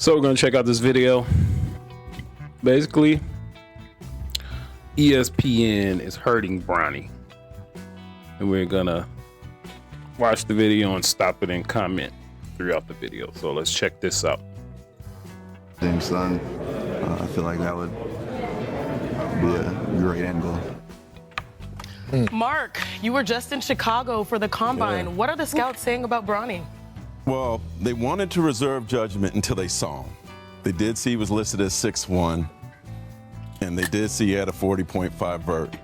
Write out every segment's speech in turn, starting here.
So we're gonna check out this video. Basically, ESPN is hurting Bronny, and we're gonna watch the video and stop it and comment throughout the video. So let's check this out. Same son, I feel like that would be a great angle. Mark, you were just in Chicago for the Combine. Yeah. What are the scouts saying about Bronny? Well, they wanted to reserve judgment until they saw him. They did see he was listed as 6'1", and they did see he had a 40.5 vert.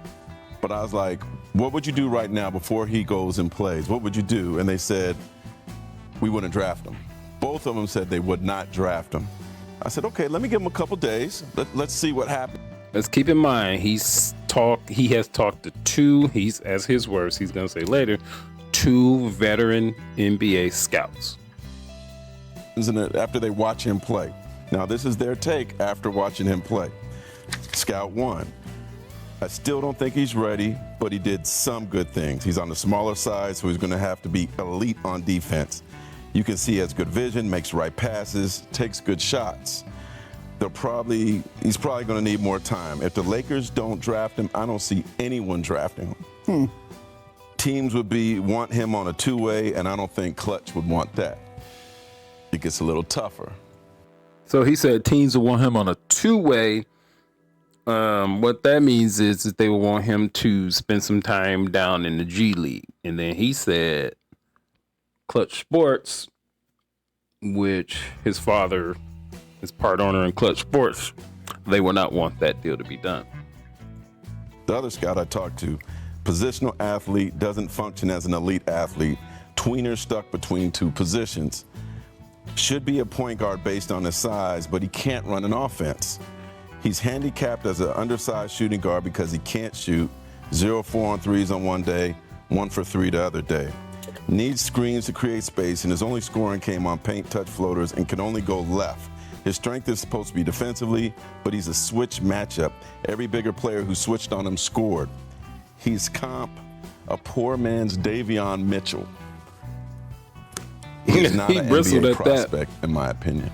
But I was like, what would you do right now before he goes and plays? What would you do? And they said, we wouldn't draft him. Both of them said they would not draft him. I said, okay, let me give him a couple days. Let's see what happens. Let's keep in mind, he has talked to two, as his words, he's gonna say later, two veteran NBA scouts. Isn't it, after they watch him play? Now, this is their take after watching him play. Scout 1. I still don't think he's ready, but he did some good things. He's on the smaller side, so he's going to have to be elite on defense. You can see he has good vision, makes right passes, takes good shots. He's probably going to need more time. If the Lakers don't draft him, I don't see anyone drafting him. Teams would want him on a two-way, and I don't think Clutch would want that. It gets a little tougher. So he said teams will want him on a two-way. What that means is that they will want him to spend some time down in the G League. And then he said Clutch Sports, which his father is part owner in Clutch Sports, they will not want that deal to be done. The other scout I talked to, positional athlete, doesn't function as an elite athlete, tweener stuck between two positions. Should be a point guard based on his size, but he can't run an offense. He's handicapped as an undersized shooting guard because he can't shoot. 0-4 on threes on one day, 1 for 3 the other day. Needs screens to create space, and his only scoring came on paint touch floaters and can only go left. His strength is supposed to be defensively, but he's a switch matchup. Every bigger player who switched on him scored. He's a poor man's Davion Mitchell. He's not an NBA prospect, in my opinion.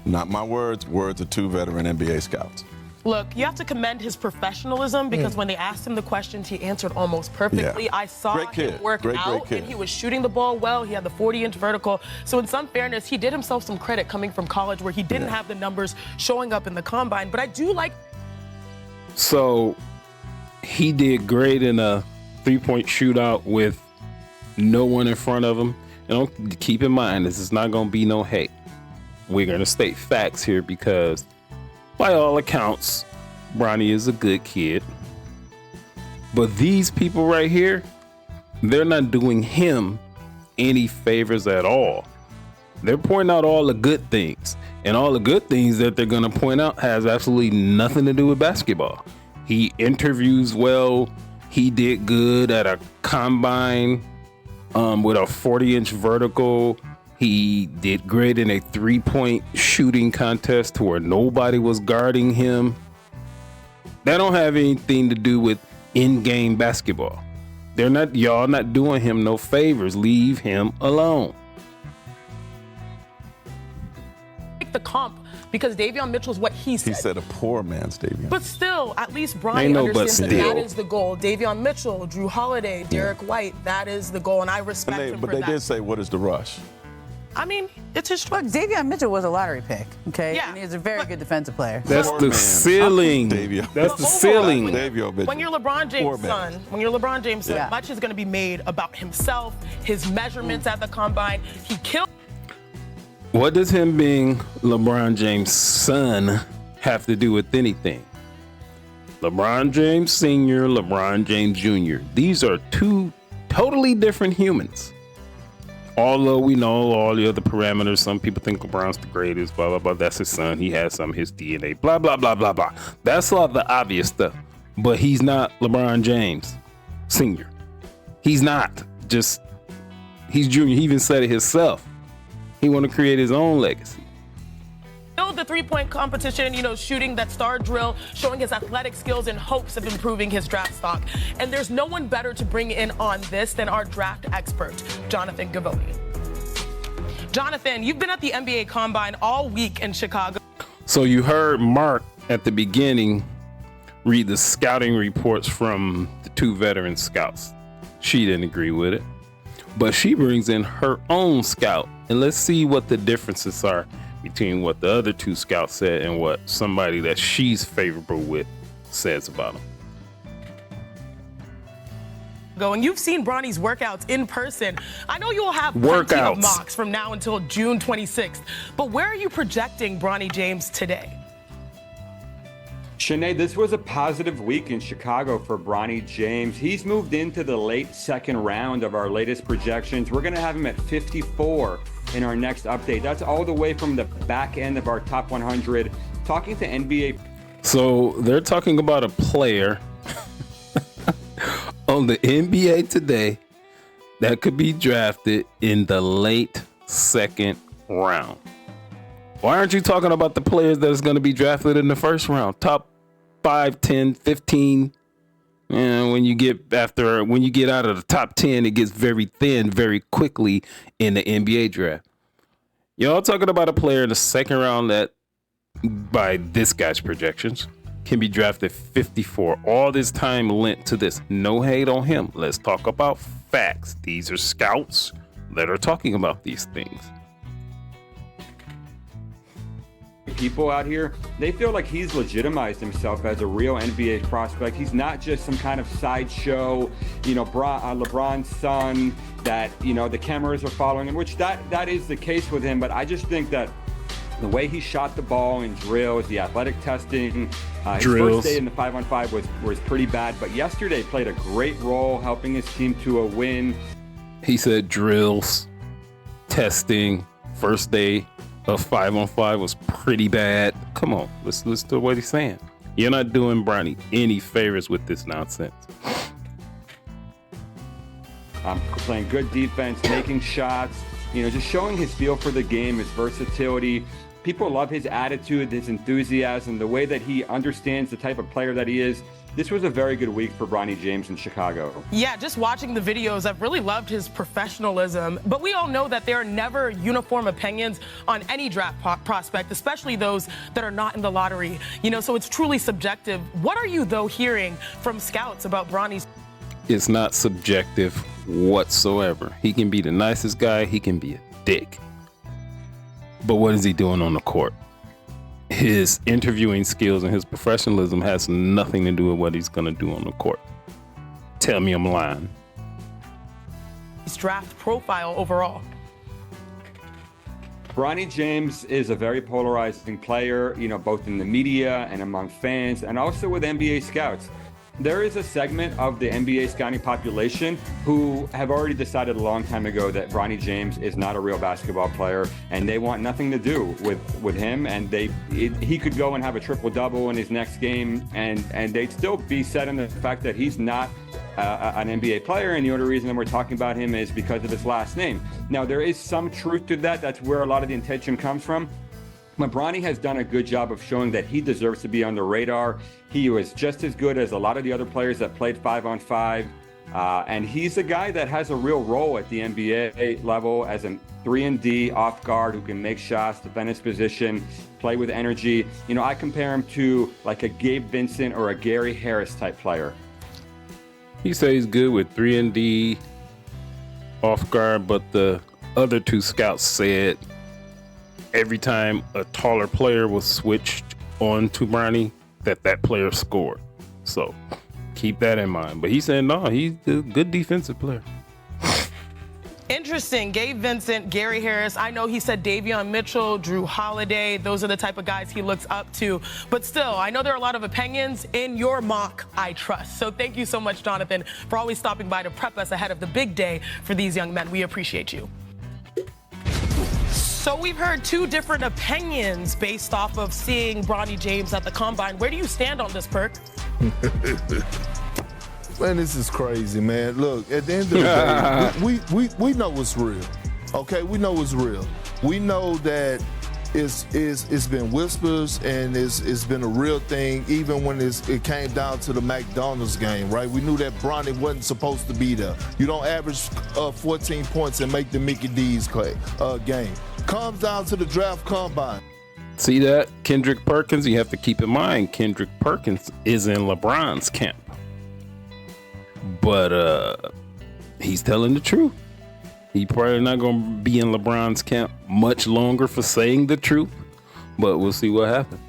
Not my words of two veteran NBA scouts. Look, you have to commend his professionalism because when they asked him the questions, he answered almost perfectly. Yeah. I saw him work out, and he was shooting the ball well. He had the 40-inch vertical. So in some fairness, he did himself some credit coming from college where he didn't have the numbers showing up in the Combine. But I do like... So he did great in a three-point shootout with no one in front of him. And keep in mind, this is not going to be no hate. We're going to state facts here because, by all accounts, Bronny is a good kid. But these people right here, they're not doing him any favors at all. They're pointing out all the good things. And all the good things that they're going to point out has absolutely nothing to do with basketball. He interviews well. He did good at a combine with a 40-inch vertical. He did great in a three-point shooting contest to where nobody was guarding him. That don't have anything to do with in-game basketball. Y'all not doing him no favors. Leave him alone. the comp because Davion Mitchell's what he said. He said a poor man's Davion. But still, at least Bronny understands that is the goal. Davion Mitchell, Drew Holiday, Derek White, that is the goal, and I respect him for that. But they did say, what is the rush? I mean, it's his choice. Davion Mitchell was a lottery pick, okay? Yeah. And he's a very good defensive player. That's the ceiling. That's the ceiling. When you're LeBron James' son, much is going to be made about himself, his measurements at the combine. He killed. What does him being LeBron James' son have to do with anything? LeBron James Sr., LeBron James Jr. These are two totally different humans. Although we know all the other parameters, some people think LeBron's the greatest, blah, blah, blah. That's his son. He has some of his DNA, blah, blah, blah, blah, blah. That's all the obvious stuff. But he's not LeBron James Sr. He's not. He's junior. He even said it himself. He want to create his own legacy. The three-point competition, shooting that star drill, showing his athletic skills in hopes of improving his draft stock. And there's no one better to bring in on this than our draft expert, Jonathan Gavoni. Jonathan, you've been at the NBA Combine all week in Chicago. So you heard Mark at the beginning read the scouting reports from the two veteran scouts. She didn't agree with it, but she brings in her own scout, and let's see what the differences are between what the other two scouts said and what somebody that she's favorable with says about him. And you've seen Bronny's workouts in person. I know you'll have plenty of mocks from now until June 26th, but where are you projecting Bronny James today? Sinead, this was a positive week in Chicago for Bronny James. He's moved into the late second round of our latest projections. We're going to have him at 54 in our next update. That's all the way from the back end of our top 100. Talking to NBA. So they're talking about a player on the NBA Today that could be drafted in the late second round. Why aren't you talking about the players that's going to be drafted in the first round? Top 5, 10, 15. And when you get out of the top 10, it gets very thin very quickly in the NBA draft. Y'all talking about a player in the second round that, by this guy's projections, can be drafted 54. All this time lent to this. No hate on him. Let's talk about facts. These are scouts that are talking about these things. People out here, they feel like he's legitimized himself as a real NBA prospect. He's not just some kind of sideshow, LeBron's son that, the cameras are following him, which that is the case with him. But I just think that the way he shot the ball in drills, the athletic testing, his first day in the 5-on-5 was pretty bad. But yesterday played a great role helping his team to a win. He said drills, testing, first day of 5-on-5 was pretty bad. Come on, let's listen to what he's saying. You're not doing Bronny any favors with this nonsense. Playing good defense, making shots, just showing his feel for the game, his versatility. People love his attitude, his enthusiasm, the way that he understands the type of player that he is. This was a very good week for Bronny James in Chicago. Yeah, just watching the videos, I've really loved his professionalism. But we all know that there are never uniform opinions on any draft prospect, especially those that are not in the lottery. So it's truly subjective. What are you, though, hearing from scouts about Bronny's? It's not subjective whatsoever. He can be the nicest guy. He can be a dick. But what is he doing on the court? His interviewing skills and his professionalism has nothing to do with what he's going to do on the court. Tell me I'm lying. His draft profile overall. Bronny James is a very polarizing player, both in the media and among fans and also with NBA scouts. There is a segment of the NBA scouting population who have already decided a long time ago that Bronny James is not a real basketball player, and they want nothing to do with him. And he could go and have a triple-double in his next game, and they'd still be set in the fact that he's not an NBA player, and the only reason that we're talking about him is because of his last name. Now, there is some truth to that. That's where a lot of the intention comes from. But Bronny has done a good job of showing that he deserves to be on the radar. He was just as good as a lot of the other players that played 5-on-5. And he's a guy that has a real role at the NBA level as a 3-and-D off guard who can make shots, defend his position, play with energy. I compare him to like a Gabe Vincent or a Gary Harris type player. He says he's good with 3-and-D off guard, but the other two scouts said every time a taller player was switched on to Bronny, that player scored. So keep that in mind. But he said, no, he's a good defensive player. Interesting. Gabe Vincent, Gary Harris. I know he said Davion Mitchell, Drew Holiday. Those are the type of guys he looks up to. But still, I know there are a lot of opinions. In your mock, I trust. So thank you so much, Jonathan, for always stopping by to prep us ahead of the big day for these young men. We appreciate you. So we've heard two different opinions based off of seeing Bronny James at the Combine. Where do you stand on this, Perk? Man, this is crazy, man. Look, at the end of the day, we know what's real, okay? We know what's real. We know that it's been whispers and it's been a real thing even when it came down to the McDonald's game, right? We knew that Bronny wasn't supposed to be there. You don't average 14 points and make the Mickey D's game. Comes down to the draft combine. See that? Kendrick Perkins, you have to keep in mind, Kendrick Perkins is in LeBron's camp. But he's telling the truth. He probably not going to be in LeBron's camp much longer for saying the truth, but we'll see what happens.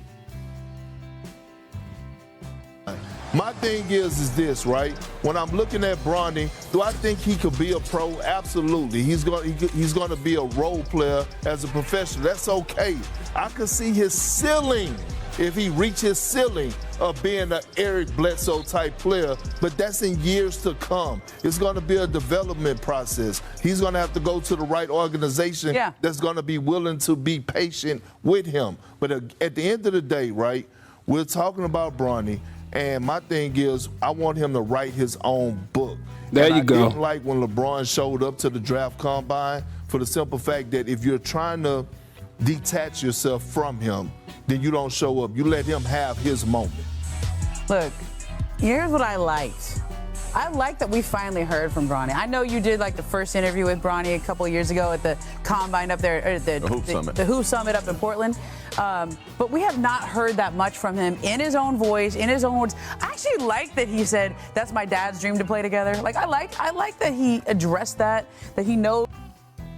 My thing is this, right? When I'm looking at Bronny, do I think he could be a pro? Absolutely. He's going to be a role player as a professional. That's okay. I could see his ceiling if he reaches his ceiling of being an Eric Bledsoe type player, but that's in years to come. It's going to be a development process. He's going to have to go to the right organization that's going to be willing to be patient with him. But at the end of the day, right, we're talking about Bronny, and my thing is I want him to write his own book. There you go. I didn't like when LeBron showed up to the draft combine for the simple fact that if you're trying to detach yourself from him, then you don't show up. You let him have his moment. Look, here's what I liked. I like that we finally heard from Bronny. I know you did like the first interview with Bronny a couple of years ago at the combine up there, or the Hoop Summit up in Portland. But we have not heard that much from him in his own voice, in his own words. I actually like that he said, that's my dad's dream to play together. Like, I like that he addressed that he knows.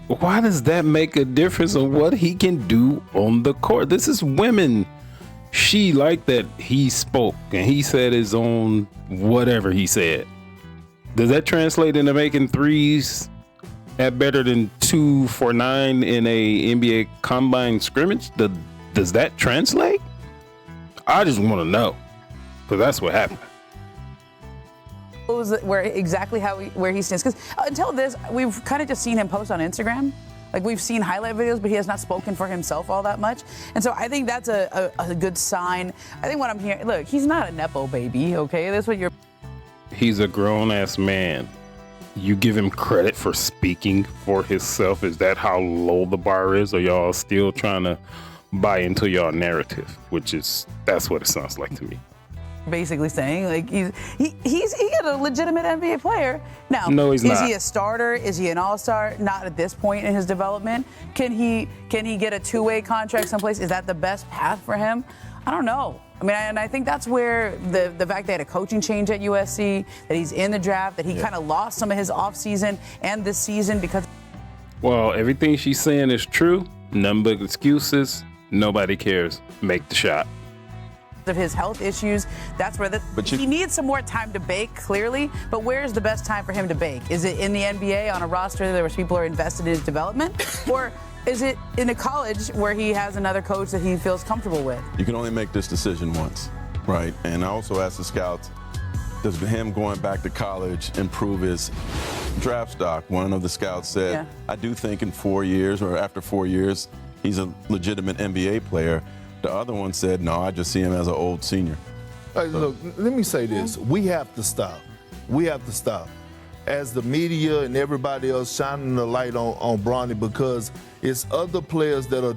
Why does that make a difference on what he can do on the court? This is women. She liked that he spoke and he said his own whatever he said. Does that translate into making threes at better than 2 for 9 in a NBA combine scrimmage? Does that translate? I just want to know, because that's what happened. Where he stands, because until this, we've kind of just seen him post on Instagram. Like, we've seen highlight videos, but he has not spoken for himself all that much. And so I think that's a good sign. I think what I'm hearing, look, he's not a Nepo baby, okay? That's what you're. He's a grown-ass man. You give him credit for speaking for himself. Is that how low the bar is? Or y'all still trying to buy into y'all narrative? That's what it sounds like to me. Basically saying, like, he's a legitimate NBA player. Now, no, he's not. Is he a starter? Is he an all-star? Not at this point in his development. Can he get a two-way contract someplace? Is that the best path for him? I don't know. I mean, and I think that's where the fact they had a coaching change at USC, that he's in the draft, that he kind of lost some of his offseason and this season because. Well, everything she's saying is true. None but excuses. Nobody cares. Make the shot. Of his health issues, that's where he needs some more time to bake, clearly. But where's the best time for him to bake? Is it in the NBA on a roster where people are invested in his development, or is it in a college where he has another coach that he feels comfortable with? You can only make this decision once, right? And I also asked the scouts, does him going back to college improve his draft stock? One of the scouts said, I do think in 4 years or after 4 years, he's a legitimate NBA player. The other one said, no, I just see him as an old senior. Hey, look, let me say this. We have to stop. We have to stop. As the media and everybody else shining the light on Bronny, because it's other players that are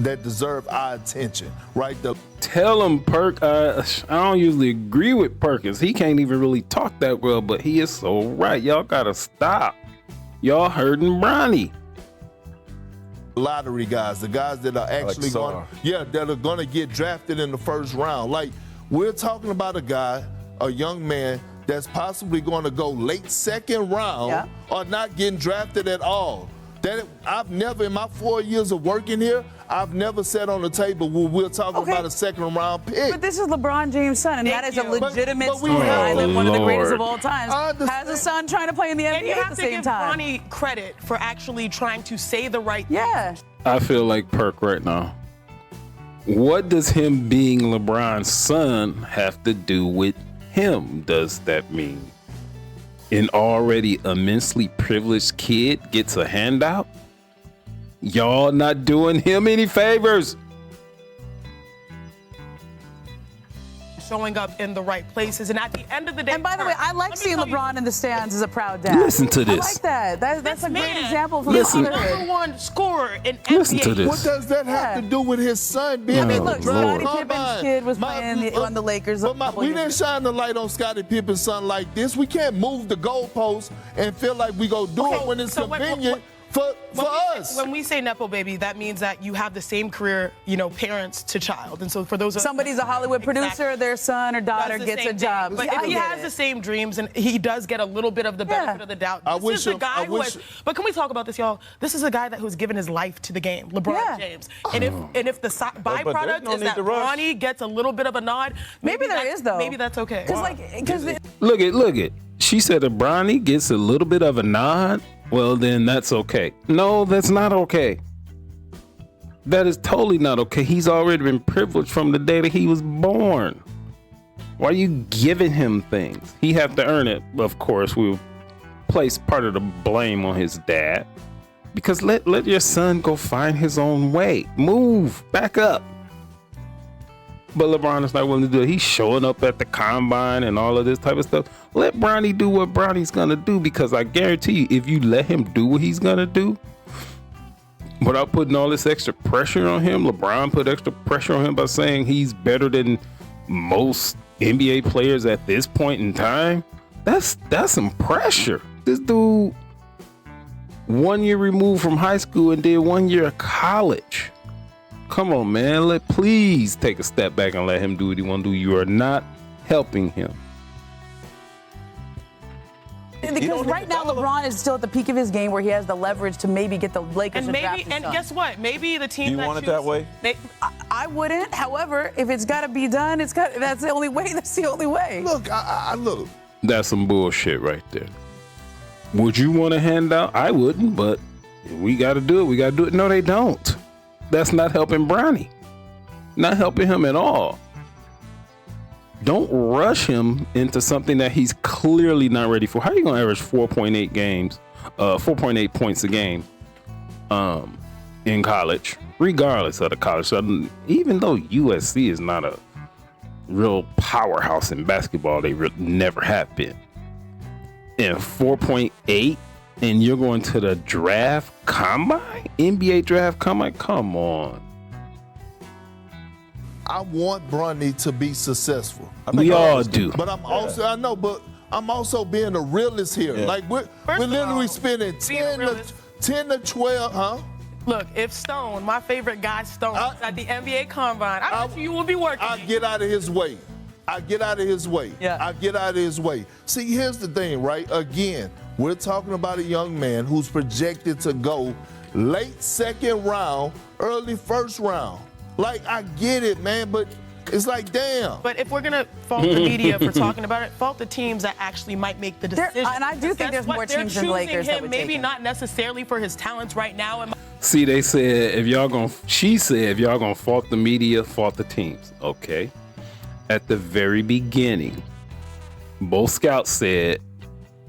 that deserve our attention, right? Tell him, Perk. I don't usually agree with Perkins. He can't even really talk that well, but he is so right. Y'all gotta stop. Y'all hurting Bronny. Lottery guys, the guys that are actually that are gonna get drafted in the first round. Like, we're talking about a guy, a young man that's possibly going to go late second round or not getting drafted at all. I've never, in my 4 years of working here, I've never sat on the table where we're talking about a second round pick. But this is LeBron James' son, and that is a legitimate storyline. One of the greatest of all times has a son trying to play in the NBA at the same time. And you have to give Bronny credit for actually trying to say the right thing. Yeah. I feel like Perk right now. What does him being LeBron's son have to do with him? Does that mean an already immensely privileged kid gets a handout? Y'all not doing him any favors. showing up in the right places. And at the end of the day, and by the way, I like seeing LeBron in the stands as a proud dad. Listen to this. I like that. That's a great example for He's the fatherhood. number one scorer in Listen NBA. to this. What does that have to do with his son being I mean, in the look, draft? Scottie Pippen's kid was playing on the Lakers. We didn't shine the light on Scottie Pippen's son like this. We can't move the goalposts and feel like we go do it when it's convenient for us. When we say Nepo baby, that means that you have the same career, parents to child. And so for those somebody's a Hollywood producer, their son or daughter gets a job. But if he has the same dreams and he does get a little bit of the benefit of the doubt, this is the guy who has. But can we talk about this, y'all? This is a guy who's given his life to the game, LeBron James. And if the byproduct is that Bronny gets a little bit of a nod, maybe there is though. Maybe that's okay. Look it. She said if Bronny gets a little bit of a nod, well, then that's okay. No, that's not okay. That is totally not okay. He's already been privileged from the day that he was born. Why are you giving him things? He have to earn it. Of course, we'll place part of the blame on his dad. Because let your son go find his own way. Move. Back up. But LeBron is not willing to do it. He's showing up at the combine and all of this type of stuff. Let Bronny do what Bronny's going to do, because I guarantee you, if you let him do what he's going to do, without putting all this extra pressure on him, LeBron put extra pressure on him by saying he's better than most NBA players at this point in time. That's some pressure. This dude, 1 year removed from high school and did 1 year of college. Come on, man. Please take a step back and let him do what he want to do. You are not helping him. Because right now LeBron is still at the peak of his game where he has the leverage to maybe get the Lakers to draft his son. And guess what? Maybe the team you want it that way? I wouldn't. However, if it's got to be done, that's the only way. That's the only way. Look, look. That's some bullshit right there. Would you want a handout? I wouldn't, but we got to do it. We got to do it. No, they don't. That's not helping Bronny. Not helping him at all. Don't rush him into something that he's clearly not ready for. How are you going to average 4.8 points a game in college, regardless of the college? So even though USC is not a real powerhouse in basketball, they never have been. And 4.8, and you're going to the draft combine? NBA draft combine? Come on. I want Bronny to be successful. We all do. But I'm also being a realist here. Yeah. Like we're literally spending 10 to 12, huh? Look, if Stone, my favorite guy, Stone, is at the NBA Combine, I bet you will be working. I get out of his way. I get out of his way. See, here's the thing, right? Again, we're talking about a young man who's projected to go late second round, early first round. Like, I get it, man, but it's like, damn. But if we're going to fault the media for talking about it, fault the teams that actually might make the decision. And I do think there's more teams than Lakers that would take maybe him. not necessarily for his talents right now. See, they said, she said, if y'all gonna fault the media, fault the teams. Okay. At the very beginning, both scouts said,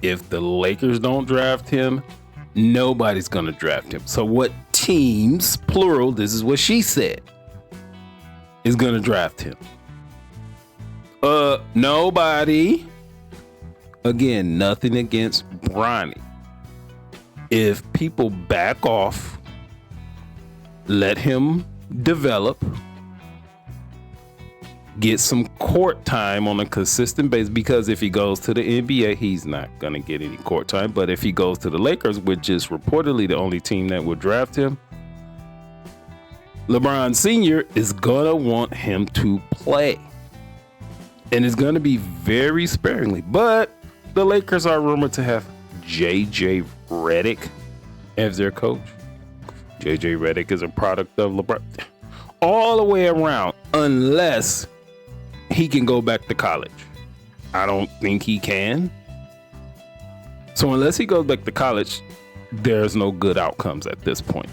if the Lakers don't draft him, nobody's gonna draft him. So what teams, plural, this is what she said, is gonna draft him? Nobody. Again, nothing against Bronny. If people back off, let him develop, get some court time on a consistent basis, because if he goes to the NBA, he's not going to get any court time. But if he goes to the Lakers, which is reportedly the only team that would draft him, LeBron Sr. is going to want him to play. And it's going to be very sparingly. But the Lakers are rumored to have J.J. Redick as their coach. J.J. Redick is a product of LeBron. All the way around, unless he can go back to college. I don't think he can. So unless he goes back to college, there's no good outcomes at this point.